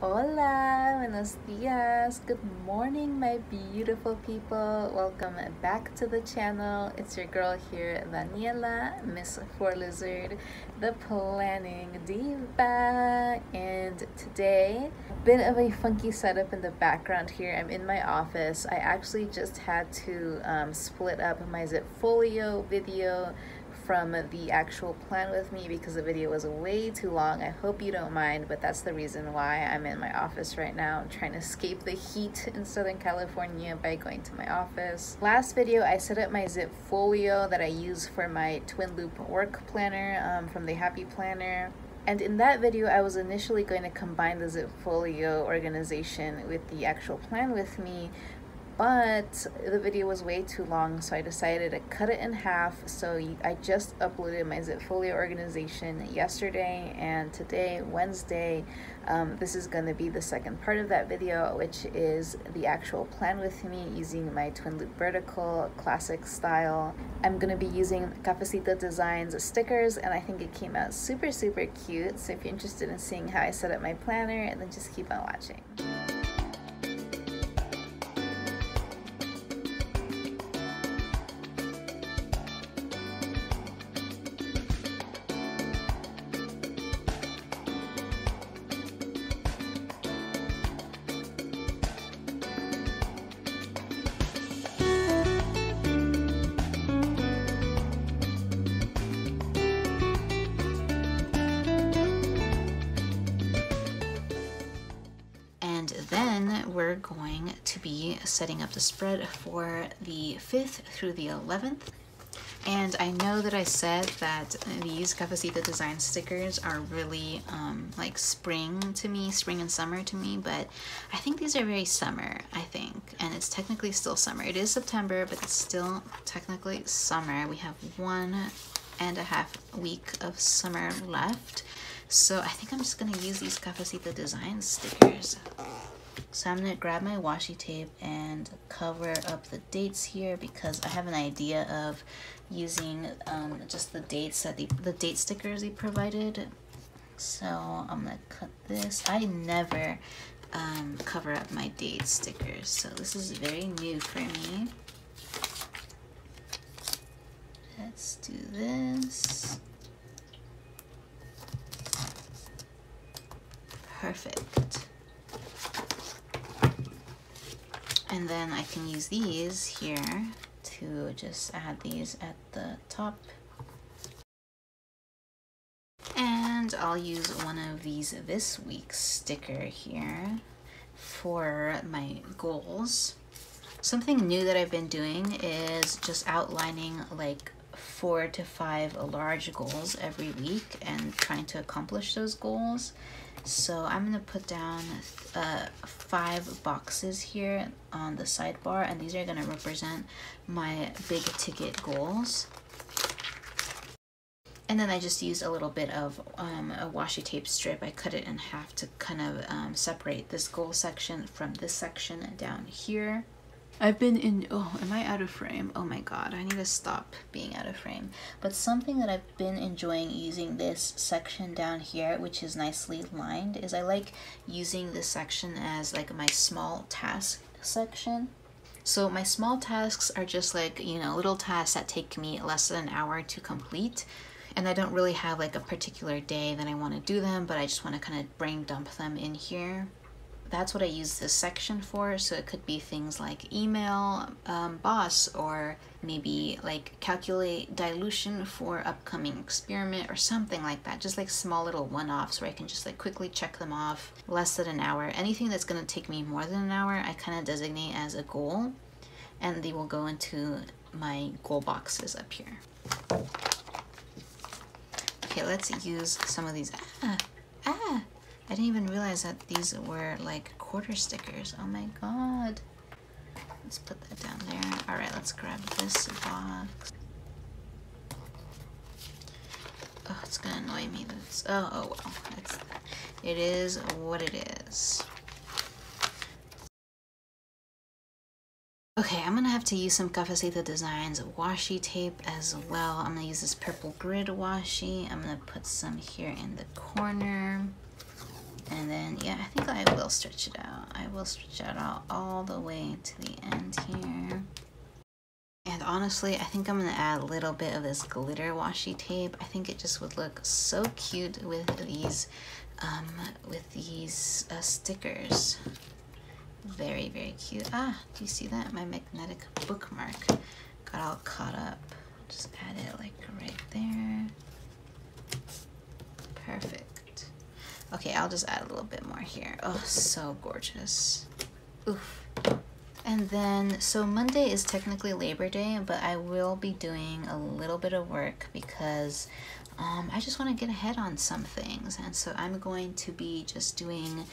Hola, buenos dias, good morning my beautiful people. Welcome back to the channel. It's your girl here, Daniela, Miss Four Lizard, the planning diva. And today, a bit of a funky setup in the background here. I'm in my office. I actually just had to split up my Zipfolio video from the actual plan with me because the video was way too long. I hope you don't mind, but that's the reason why I'm in my office right now. I'm trying to escape the heat in Southern California by going to my office. Last video, I set up my Zipfolio that I use for my twin loop work planner from the Happy Planner. And in that video, I was initially going to combine the Zipfolio organization with the actual plan with me, but the video was way too long, so I decided to cut it in half. So I just uploaded my Zipfolio organization yesterday, and today, Wednesday, this is going to be the second part of that video, which is the actual plan with me using my twin loop vertical classic style. I'm going to be using Cafecito Designs stickers, and I think it came out super cute. So if you're interested in seeing how I set up my planner, and then just keep on watching. Then we're going to be setting up the spread for the 5th through the 11th. And I know that I said that these Cafecito Design stickers are really like spring to me, spring and summer to me, but I think these are very summer, I think. And it's technically still summer. It is September, but it's still technically summer. We have 1.5 weeks of summer left. So I think I'm just gonna use these Cafecito Design stickers. So I'm gonna grab my washi tape and cover up the dates here because I have an idea of using just the dates that the date stickers they provided. So I'm gonna cut this. I never cover up my date stickers, so this is very new for me. Let's do this. Perfect. And then I can use these here to just add these at the top. And I'll use one of these this week's sticker here for my goals. Something new that I've been doing is just outlining like 4 to 5 large goals every week and trying to accomplish those goals. So I'm gonna put down 5 boxes here on the sidebar, and these are gonna represent my big ticket goals. And then I just used a little bit of a washi tape strip. I cut it in half to kind of separate this goal section from this section down here. I've been in, oh, am I out of frame? Oh my god, I need to stop being out of frame. But something that I've been enjoying using this section down here, which is nicely lined, is I like using this section as like my small task section. So my small tasks are just like, you know, little tasks that take me less than an hour to complete. And I don't really have like a particular day that I want to do them, but I just want to kind of brain dump them in here. That's what I use this section for. So it could be things like email boss, or maybe like calculate dilution for upcoming experiment or something like that. Just like small little one-offs where I can just like quickly check them off. Less than an hour. Anything that's going to take me more than an hour, I kind of designate as a goal, and they will go into my goal boxes up here. Okay, let's use some of these. I didn't even realize that these were like quarter stickers. Oh my god. Let's put that down there. All right, let's grab this box. Oh, it's gonna annoy me. Oh well. It is what it is. Okay, I'm gonna have to use some Cafecito Designs washi tape as well. I'm gonna use this purple grid washi. I'm gonna put some here in the corner. And then, yeah, I think I will stretch it out. I will stretch it out all the way to the end here. And honestly, I think I'm gonna add a little bit of this glitter washi tape. I think it just would look so cute with these stickers. Very, very cute. Ah, do you see that? My magnetic bookmark got all caught up. Just add it like right there. Perfect. Okay, I'll just add a little bit more here. Oh, so gorgeous. Oof. And then, so Monday is technically Labor Day, but I will be doing a little bit of work because I just want to get ahead on some things. And so I'm going to be just doing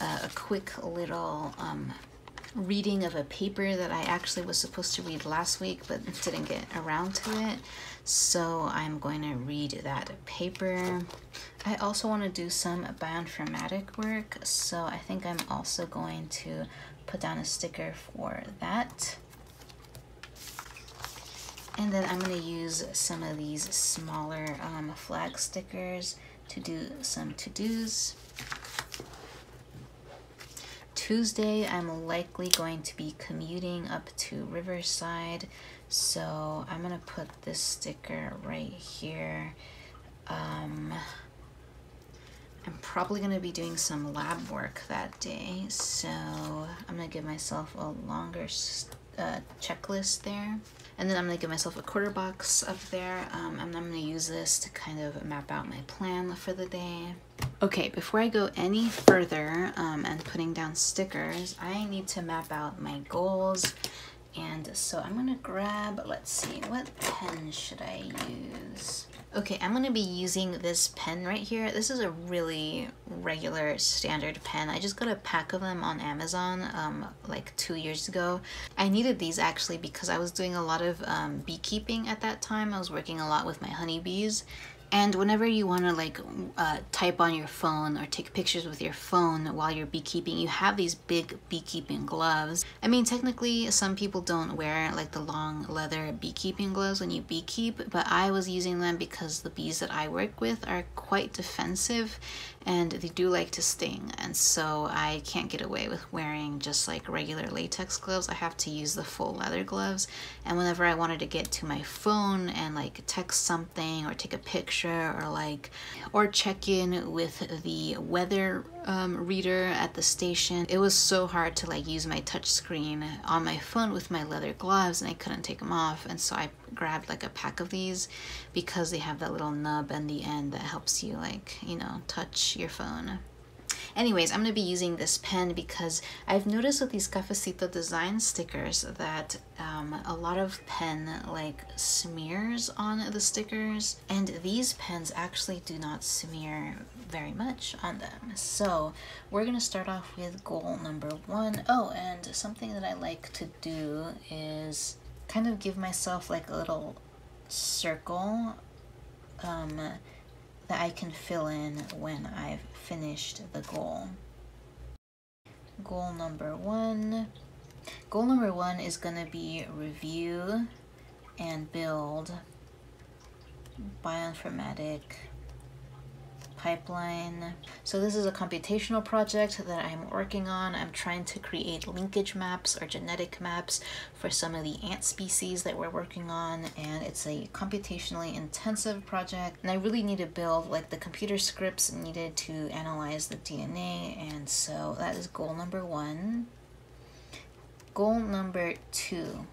a quick little reading of a paper that I actually was supposed to read last week, but didn't get around to it. So I'm going to read that paper. I also want to do some bioinformatic work, so I think I'm also going to put down a sticker for that. And then I'm going to use some of these smaller flag stickers to do some to-dos. Tuesday, I'm likely going to be commuting up to Riverside, so I'm going to put this sticker right here. I'm probably going to be doing some lab work that day, so I'm going to give myself a longer checklist there. And then I'm going to give myself a quarter box up there, and I'm going to use this to kind of map out my plan for the day. Okay, before I go any further and putting down stickers, I need to map out my goals. And so I'm gonna grab, let's see, what pen should I use? Okay, I'm gonna be using this pen right here. This is a really regular standard pen. I just got a pack of them on Amazon like 2 years ago. I needed these actually because I was doing a lot of beekeeping at that time. I was working a lot with my honeybees. And whenever you want to like type on your phone or take pictures with your phone while you're beekeeping, you have these big beekeeping gloves. I mean, technically some people don't wear like the long leather beekeeping gloves when you beekeep, but I was using them because the bees that I work with are quite defensive and they do like to sting. And so I can't get away with wearing just like regular latex gloves. I have to use the full leather gloves. And whenever I wanted to get to my phone and like text something or take a picture or check in with the weather reader at the station, it was so hard to like use my touch screen on my phone with my leather gloves, and I couldn't take them off. And so I grabbed like a pack of these because they have that little nub in the end that helps you like, you know, touch your phone. Anyways, I'm going to be using this pen because I've noticed with these Cafecito Designs stickers that a lot of pen like smears on the stickers, and these pens actually do not smear very much on them. So we're going to start off with goal number 1. Oh, and something that I like to do is kind of give myself like a little circle that I can fill in when I've finished the goal. Goal number 1. Goal number 1 is going to be review and build bioinformatic pipeline. So this is a computational project that I'm working on. I'm trying to create linkage maps or genetic maps for some of the ant species that we're working on, and it's a computationally intensive project, and I really need to build like the computer scripts needed to analyze the DNA, and so that is goal number 1. Goal number 2.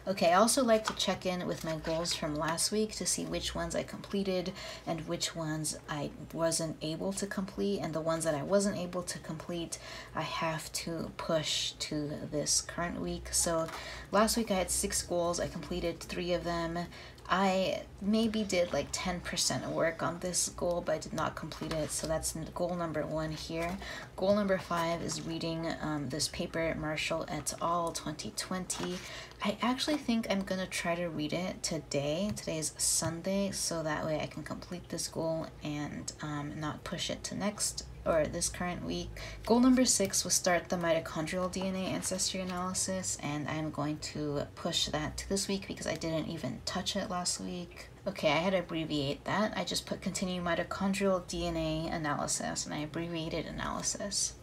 Okay, I also like to check in with my goals from last week to see which ones I completed and which ones I wasn't able to complete, and the ones that I wasn't able to complete, I have to push to this current week. So last week I had 6 goals, I completed 3 of them. I maybe did like 10% work on this goal, but I did not complete it, so that's goal number 1 here. Goal number 5 is reading this paper, Marshall et al. 2020. I actually think I'm gonna try to read it today. Today is Sunday, so that way I can complete this goal and not push it to next or this current week. Goal number 6 was start the mitochondrial DNA ancestry analysis, and I'm going to push that to this week because I didn't even touch it last week. Okay, I had to abbreviate that. I just put continuing mitochondrial DNA analysis, and I abbreviated analysis.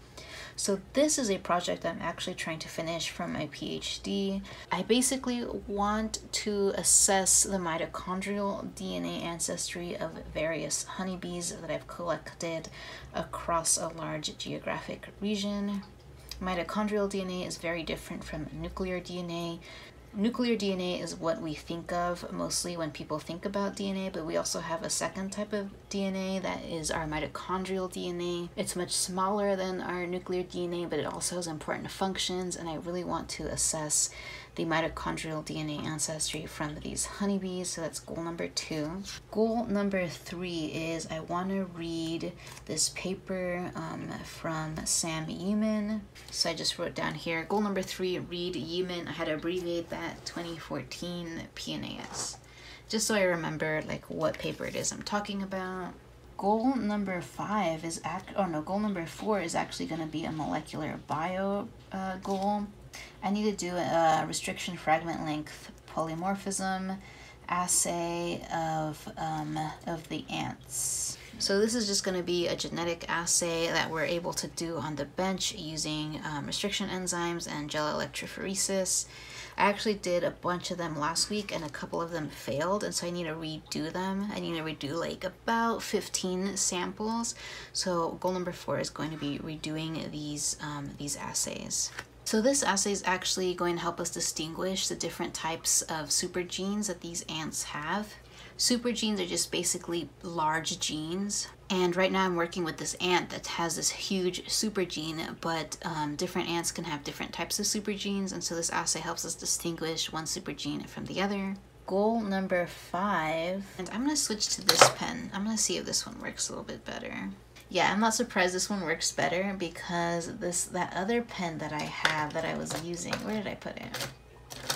So this is a project I'm actually trying to finish from my PhD. I basically want to assess the mitochondrial DNA ancestry of various honeybees that I've collected across a large geographic region. Mitochondrial DNA is very different from nuclear DNA. Nuclear DNA is what we think of mostly when people think about DNA, but we also have a second type of DNA that is our mitochondrial DNA. It's much smaller than our nuclear DNA, but it also has important functions, and I really want to assess the mitochondrial DNA ancestry from these honeybees. So that's goal number 2. Goal number 3 is I want to read this paper from Sam Yeaman. So I just wrote down here, goal number 3, read Yeaman. I had to abbreviate that, 2014 PNAS, just so I remember like what paper it is I'm talking about. Goal number 5 is goal number 4 is actually going to be a molecular bio goal. I need to do a restriction fragment length polymorphism assay of the ants. So this is just going to be a genetic assay that we're able to do on the bench using restriction enzymes and gel electrophoresis. I actually did a bunch of them last week and a couple of them failed, and so I need to redo them. I need to redo like about 15 samples. So goal number 4 is going to be redoing these assays. So this assay is actually going to help us distinguish the different types of supergenes that these ants have. Supergenes are just basically large genes. And right now I'm working with this ant that has this huge supergene, but different ants can have different types of supergenes, and so this assay helps us distinguish one supergene from the other. Goal number 5, and I'm gonna switch to this pen. I'm gonna see if this one works a little bit better. Yeah, I'm not surprised this one works better because that other pen that I have that I was using, where did I put it?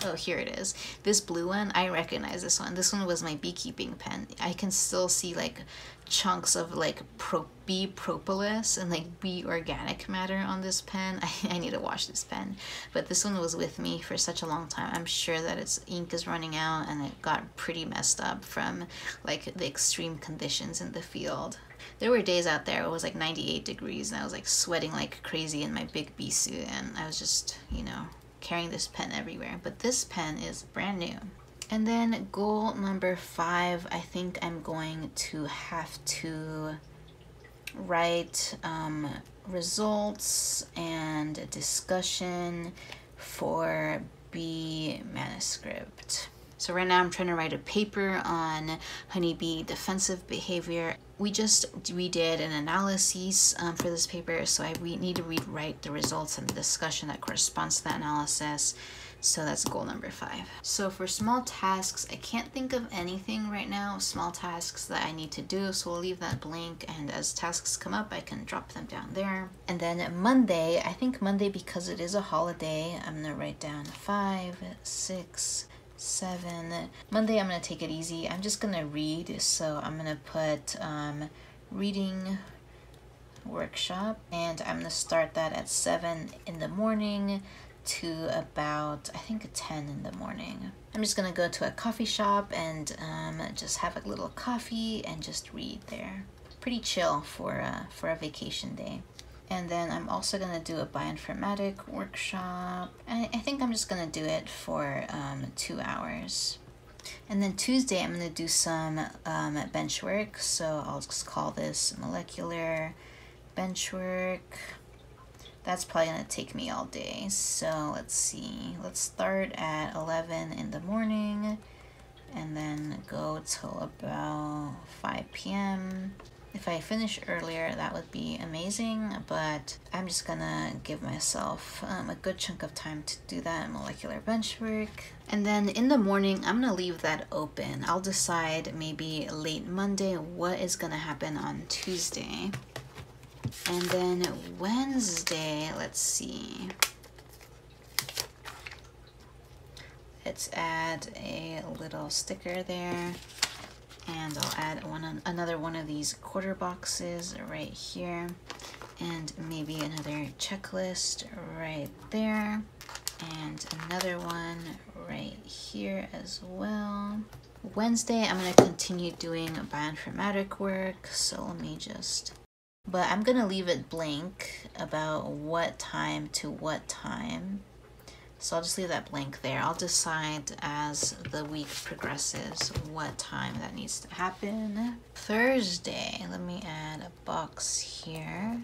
Oh, here it is. This blue one, I recognize this one. This one was my beekeeping pen. I can still see like chunks of like bee propolis and like bee organic matter on this pen. I need to wash this pen. But this one was with me for such a long time. I'm sure that its ink is running out and it got pretty messed up from like the extreme conditions in the field. There were days out there it was like 98 degrees and I was like sweating like crazy in my big bee suit, and I was just, you know, carrying this pen everywhere. But this pen is brand new. And then goal number 5, I think I'm going to have to write results and discussion for bee manuscript. So right now I'm trying to write a paper on honeybee defensive behavior. We did an analysis for this paper, so we need to write the results and the discussion that corresponds to that analysis. So that's goal number 5. So for small tasks, I can't think of anything right now, small tasks that I need to do, so we'll leave that blank, and as tasks come up, I can drop them down there. And then Monday, I think Monday, because it is a holiday, I'm gonna write down 5, 6, 7. Monday I'm gonna take it easy. I'm just gonna read, so I'm gonna put reading workshop, and I'm gonna start that at 7 in the morning to about, I think, 10 in the morning. I'm just gonna go to a coffee shop and just have a little coffee and just read there. Pretty chill for a vacation day. And then I'm also gonna do a bioinformatic workshop. I think I'm just gonna do it for 2 hours. And then Tuesday I'm gonna do some bench work. So I'll just call this molecular bench work. That's probably gonna take me all day. So let's see, let's start at 11 in the morning and then go till about 5 p.m. If I finish earlier, that would be amazing, but I'm just gonna give myself a good chunk of time to do that molecular bench work. And then in the morning, I'm gonna leave that open. I'll decide maybe late Monday what is gonna happen on Tuesday. And then Wednesday, let's see. Let's add a little sticker there. And I'll add another one of these quarter boxes right here, and maybe another checklist right there, and another one right here as well. Wednesday, I'm going to continue doing bioinformatic work. So let me just... But I'm going to leave it blank about what time to what time. So I'll just leave that blank there. I'll decide as the week progresses what time that needs to happen. Thursday, let me add a box here.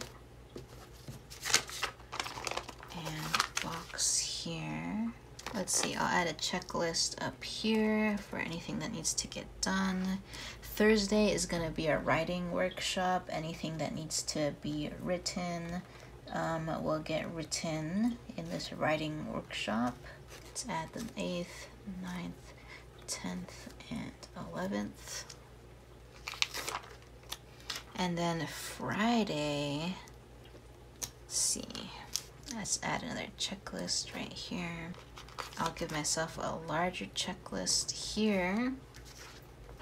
And a box here. Let's see, I'll add a checklist up here for anything that needs to get done. Thursday is going to be a writing workshop. Anything that needs to be written will get written in this writing workshop. Let's add the 8th, 9th, 10th, and 11th. And then Friday, let's see, let's add another checklist right here. I'll give myself a larger checklist here.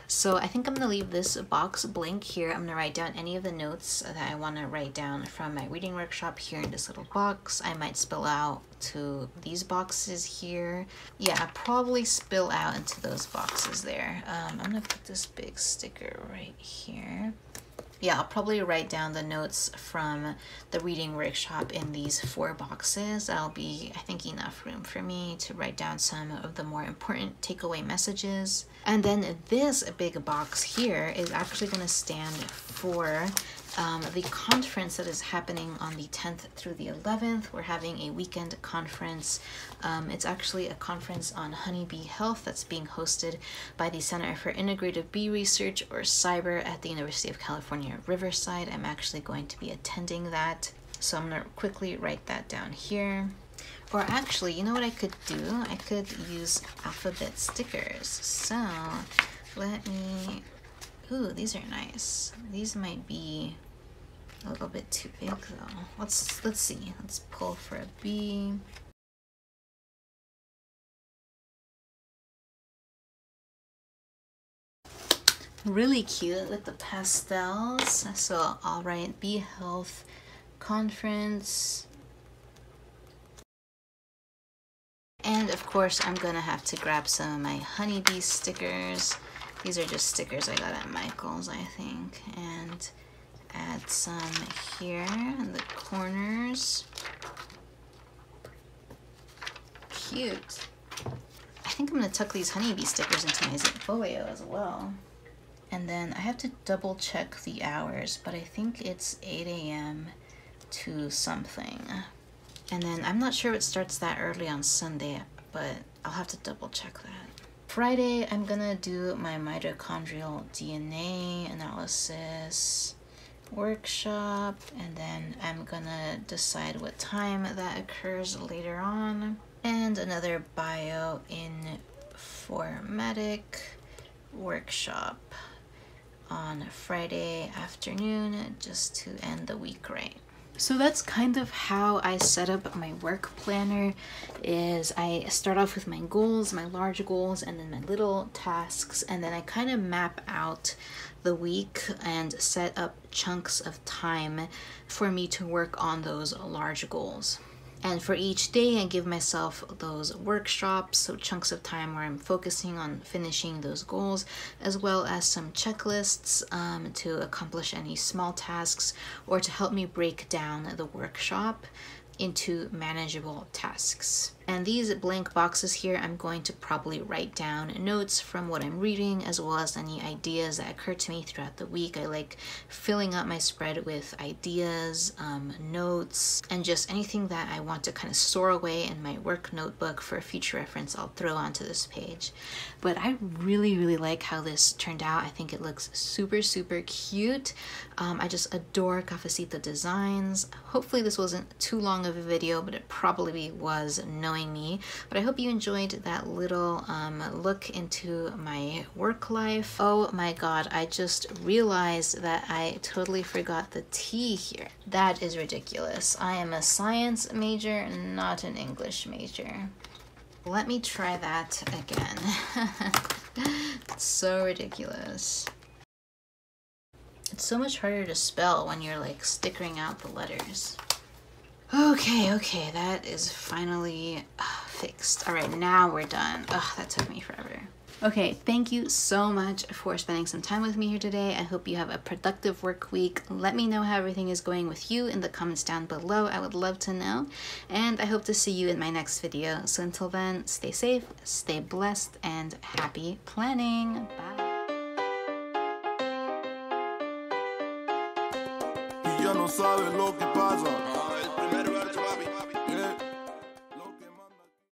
So I think I'm going to leave this box blank here. I'm going to write down any of the notes that I want to write down from my reading workshop here in this little box. I might spill out to these boxes here. Yeah, I'll probably spill out into those boxes there. I'm going to put this big sticker right here. Yeah, I'll probably write down the notes from the reading workshop in these 4 boxes. That'll be, I think, enough room for me to write down some of the more important takeaway messages. And then this big box here is actually going to stand for the conference that is happening on the 10th through the 11th. We're having a weekend conference. It's actually a conference on honeybee health that's being hosted by the Center for Integrative Bee Research, or CYBER, at the University of California, Riverside. I'm actually going to be attending that. So I'm going to quickly write that down here. Or actually, you know what I could do? I could use alphabet stickers. So let me... Ooh, these are nice. These might be a little bit too big though. Let's see. Let's pull for a B. Really cute with the pastels. So I'll write Bee Health Conference. And of course, I'm gonna have to grab some of my honeybee stickers. These are just stickers I got at Michael's, I think. And add some here in the corners. Cute. I think I'm gonna tuck these honeybee stickers into my Zipfolio as well. And then I have to double check the hours, but I think it's 8 a.m. to something. And then I'm not sure it starts that early on Sunday, but I'll have to double check that. Friday, I'm gonna do my mitochondrial DNA analysis workshop, and then I'm gonna decide what time that occurs later on. And another bioinformatic workshop on Friday afternoon, just to end the week right. So that's kind of how I set up my work planner. Is I start off with my goals, my large goals, and then my little tasks, and then I kind of map out the week and set up chunks of time for me to work on those large goals. And for each day, I give myself those workshops, so chunks of time where I'm focusing on finishing those goals, as well as some checklists to accomplish any small tasks, or to help me break down the workshop into manageable tasks. And these blank boxes here, I'm going to probably write down notes from what I'm reading, as well as any ideas that occur to me throughout the week. I like filling up my spread with ideas, notes, and just anything that I want to kind of store away in my work notebook for future reference, I'll throw onto this page. But I really, really like how this turned out. I think it looks super, super cute. I just adore Cafecito Designs. Hopefully this wasn't too long of a video, but it probably was, knowing me. But I hope you enjoyed that little look into my work life. Oh my god, I just realized that I totally forgot the T here. That is ridiculous. I am a science major, not an English major. Let me try that again. It's so ridiculous. It's so much harder to spell when you're like stickering out the letters. Okay, that is finally fixed. All right, now we're done. Ugh, that took me forever. Okay, thank you so much for spending some time with me here today. I hope you have a productive work week. Let me know how everything is going with you in the comments down below. I would love to know. And I hope to see you in my next video. So until then, stay safe, stay blessed, and happy planning. Bye. Ya no sabes lo que pasa.